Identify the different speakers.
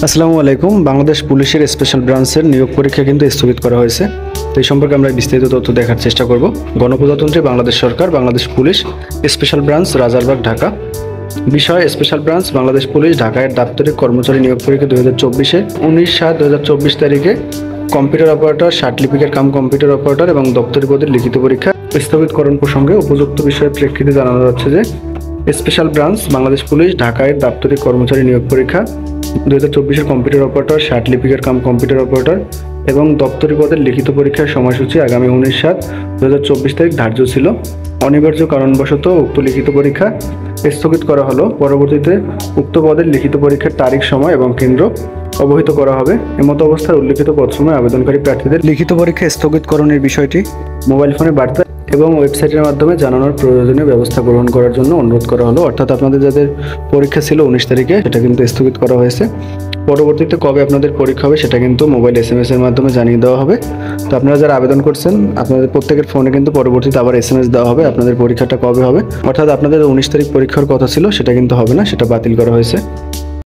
Speaker 1: আসসালামু আলাইকুম। বাংলাদেশ পুলিশের স্পেশাল ব্রাঞ্চের নিয়োগ পরীক্ষা কিন্তু স্থগিত করা হয়েছে। তো এই সম্পর্কে আমরা বিস্তারিত তথ্য দেখার চেষ্টা করব। গণপ্রজাতন্ত্রী বাংলাদেশ সরকার, Bangladesh police, special branch, Rajarbagh, Dhaka. বিষয়: স্পেশাল ব্রাঞ্চ বাংলাদেশ পুলিশ ঢাকায় দাপ্তরিক কর্মচারী নিয়োগ পরীক্ষা 2024-এ 19/7/2024 তারিখে কম্পিউটার অপারেটর, শার্টলিপিকের কাম কম্পিউটার অপারেটর এবং দপ্তরি পদের লিখিত পরীক্ষা স্থগিতকরণ প্রসঙ্গে উপযুক্ত বিষয়ের প্রেক্ষিতে জানানো যাচ্ছে যে স্পেশাল ব্রাঞ্চ বাংলাদেশ পুলিশ ঢাকায় দাপ্তরিক কর্মচারী নিয়োগ পরীক্ষা 2024-এর কম্পিউটার অপারেটর, শার্টলিপিকের কাম কম্পিউটার অপারেটর এবং দপ্তরি পদের লিখিত পরীক্ষার সময়সূচি আগামী 19/7/2024 তারিখ ধার্য ছিল। অনিবার্য কারণবশত উক্ত লিখিত পরীক্ষা স্থগিত করা হলো। পরবর্তীতে উক্ত পদের লিখিত পরীক্ষার তারিখ, সময় এবং কেন্দ্র অবহিত করা হবে। এমতো অবস্থায় উল্লিখিত পদসমূহে আবেদনকারী প্রার্থীদের লিখিত পরীক্ষা স্থগিতকরণের বিষয়টি মোবাইল ফোনে বার্তা এবং ওয়েবসাইটের মাধ্যমে জানানোর প্রয়োজনীয় ব্যবস্থা গ্রহণ করার জন্য অনুরোধ করা হলো। অর্থাৎ আপনাদের যাদের পরীক্ষা ছিল 19 তারিখে, সেটা কিন্তু স্থগিত করা হয়েছে। পরবর্তীতে কবে আপনাদের পরীক্ষা হবে সেটা কিন্তু মোবাইল SMS এর মাধ্যমে জানিয়ে দেওয়া হবে। তো আপনারা যারা আবেদন করছেন, আপনাদের প্রত্যেকের ফোনে কিন্তু পরবর্তীতে আবার SMS দেওয়া হবে আপনাদের পরীক্ষাটা কবে হবে। অর্থাৎ আপনাদের 19 তারিখ পরীক্ষার কথা ছিল, সেটা কিন্তু হবে না, সেটা বাতিল করা হয়েছে।